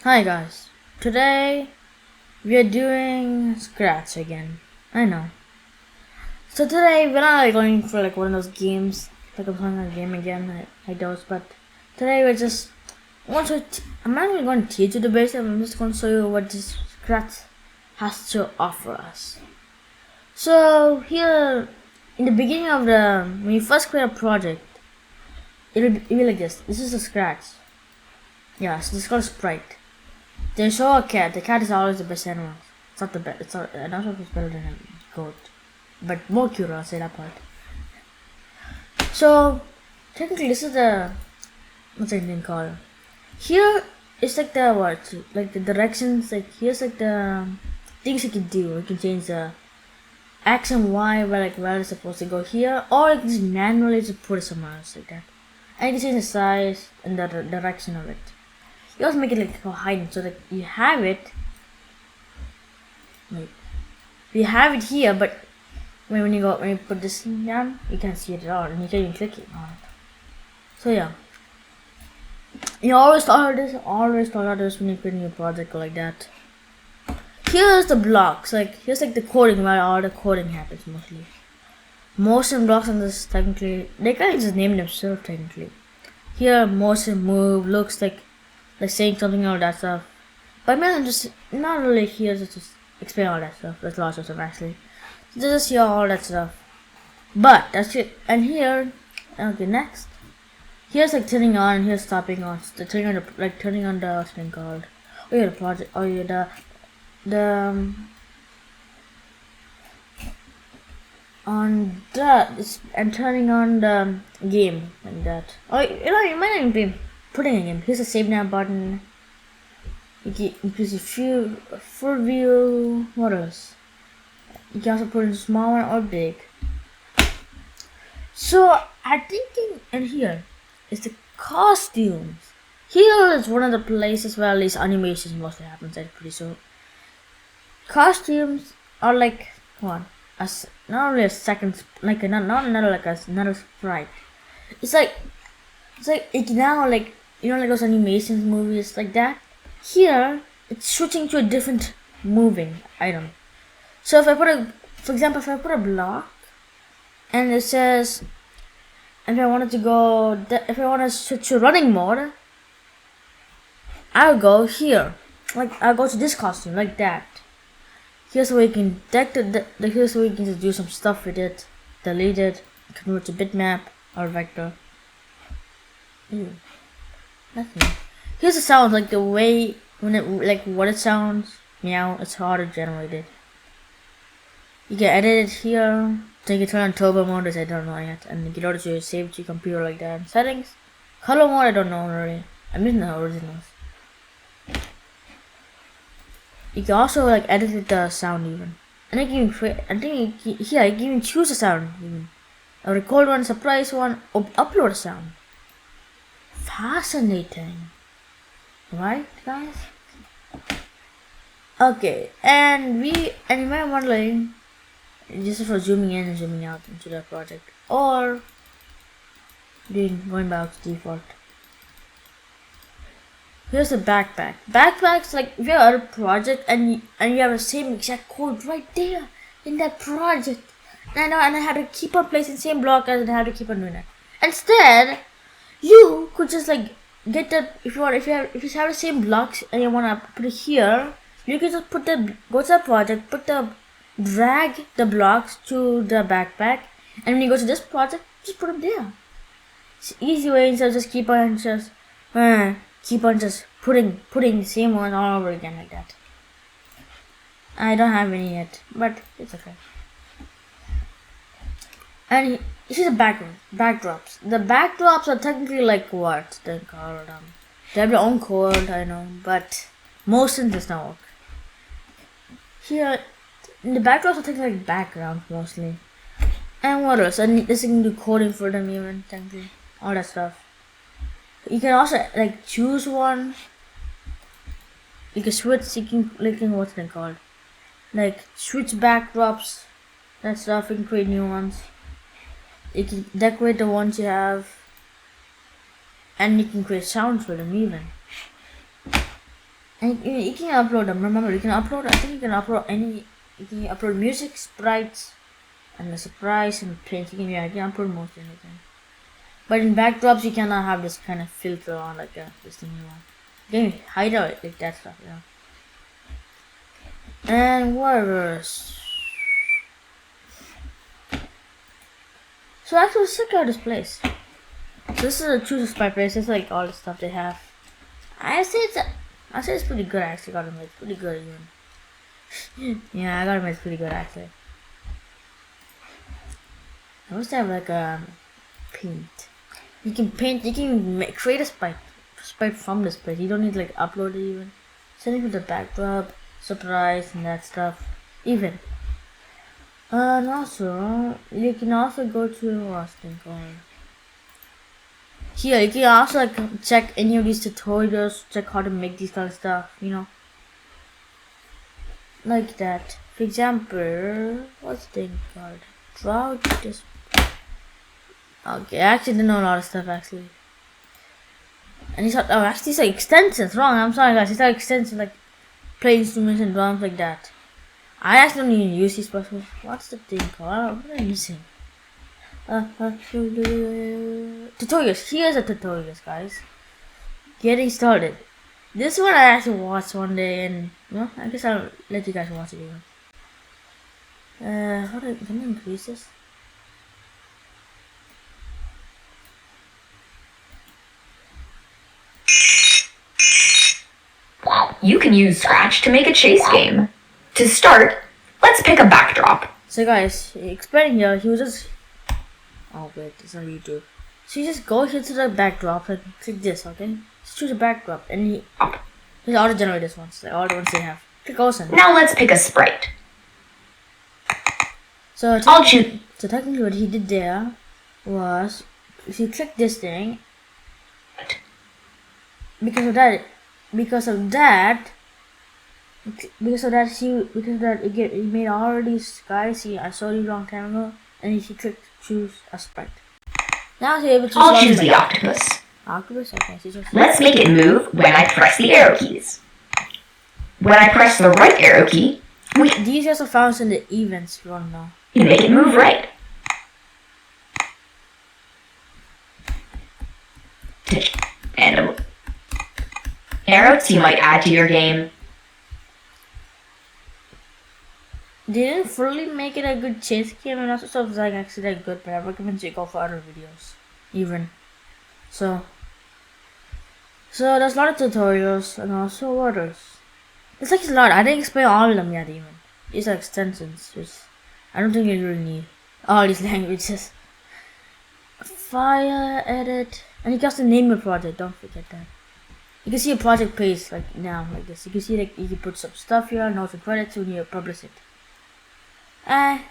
Hi guys, today we are doing Scratch again. I know. So today we're not going for one of those games, like I'm playing a game again, like those, but today we're just, I'm not even going to teach you the basics, I'm just going to show you what this Scratch has to offer us. So here, in the beginning of when you first create a project, it'll be like this. This is the Scratch. Yeah, so this is called Sprite. They show a cat. The cat is always the best animal. It's not the best. It's not. I'm not sure if it's better than a goat, but more cute. I'll say that part. So technically, this is the what's the thing called? Here it's like the what? Like the directions. Like here's like the things you can do. You can change the X and Y where it's supposed to go here, or you can just manually just put it somewhere else like that. And you can change the size and the direction of it. You also make it like hiding so that you have it. Like you have it here, but when you put this thing down, you can't see it at all, and you can't even click it on it. So yeah, you always thought of this when you create a new project like that. Here's the blocks. Here's like the coding where all the coding happens mostly. Motion blocks on this technically they kind of just name themselves technically. Here motion move looks like saying something and all that stuff. But I'm just not really here to just explain all that stuff. That's lots of stuff actually. Just hear all that stuff. But that's it. And here, okay, next. Here's like turning on, and here's stopping on. Turning on the what's it called? Oh yeah, the project. Oh yeah, on that and turning on the game like that. Oh, you might not even be putting a game. Here's a save now button. You can increase your full view. What else? You can also put in small one or big. So I'm thinking in here is the costumes. Here is one of the places where these animations mostly happens. I'm pretty sure. Costumes are like what? Not really a second, like another sprite. It's like now like like those animations movies like that. Here it's switching to a different moving item. So for example, if I put a block and it says, if I want to switch to running mode, I'll go here. Like I'll go to this costume like that. Here's where you can here's where you can just do some stuff with it, delete it, convert to bitmap or vector. Nothing. Here's the sound, like the way what it sounds. Meow. It's hard to generate it. You can edit it here. So you can turn on turbo mode, which I don't know yet, and you can also save to your computer like that. Settings, color mode, I don't know already. I'm using the originals. You can also edit the sound even, and you can you can even choose a sound even. A record one, surprise one, or upload a sound. Fascinating, right, guys? Okay, and you might wondering, just for zooming in and zooming out into the project, or going back to default. Here's the backpack. Backpack's like if you have a project and you have the same exact code right there in that project. And I had to keep on placing the same block and I had to keep on doing that. Instead, you could just get the if you have the same blocks and you wanna put it here, you can just go to the project, drag the blocks to the backpack, and when you go to this project, just put them there. It's easy way instead of just keep on just putting the same one all over again like that. I don't have any yet, but it's okay. And this is the backdrops. The backdrops are technically like what they call them. They have their own code, I know, but motion does not work. Here, the backdrops are technically like backgrounds mostly. And what else? And this can do coding for them even, technically. All that stuff. You can also choose one. You can switch. You can what's it called? Switch backdrops. That stuff. You can create new ones. You can decorate the ones you have, and you can create sounds for them even. And you can upload them. Remember, you can upload. I think you can upload any. You can upload music, sprites, and the surprise and paint. You can upload most anything. But in backdrops, you cannot have this kind of filter on like this thing you want. You can hide out like that stuff. Yeah. And what else? So actually, let's check out this place. So this is a choose a spy place. It's like all the stuff they have. I say it's pretty good actually. Gotta admit, it's pretty good even. Yeah, I gotta admit, it's pretty good actually. I must have like paint. You can paint. You can create a sprite from this place. You don't need to like upload it even. Send it with the backdrop, surprise, and that stuff. Even. And also, you can also go to what's thing called. Here, you can also like check any of these tutorials, check how to make these kind of stuff, you know. Like that. For example, what's the thing called? Draw this. Okay, I actually didn't know a lot of stuff actually. And these are actually these are extensions. Wrong, I'm sorry guys. These are extensions like play instruments and drums like that. I actually don't even use these buttons. What's the thing called? What am I using? Tutorials. Here's a tutorials, guys. Getting started. This one I actually watched one day, and well, I guess I'll let you guys watch it even. How do can I increase this? You can use Scratch to make a chase game. To start, let's pick a backdrop. So guys, explaining here, he was just... Oh wait, it's on YouTube. So you just go here to the backdrop, like click this, okay? Just choose a backdrop, and he auto-generate this ones, like all the ones they have. Click awesome. Now let's pick a sprite. So I'll choose. So technically what he did there was, if you click this thing, because of that he made all these guys. I saw you a long time ago, and he clicked choose a sprite. Now he's able to. I'll choose the octopus. Octopus, okay. Let's make it move when I press the arrow keys. When I press the right arrow key, these guys are found in the events run now. You make it move right. And arrows you might add to your game. They didn't fully make it a good chase game, and also stuff was like actually like good, but I recommend you go for other videos. Even. So there's a lot of tutorials and also orders. It's like a lot. I didn't explain all of them yet even. These are extensions, which I don't think you really need all these languages. Fire, edit, and you can also name your project, don't forget that. You can see a project page like now, like this. You can see like you can put some stuff here, notes and credits when you publish it.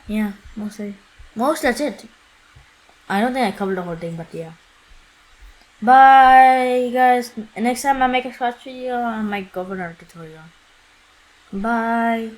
Yeah, mostly that's it. I don't think I covered the whole thing, but yeah. Bye guys. Next time I make a Scratch video, I might go for another tutorial. Bye.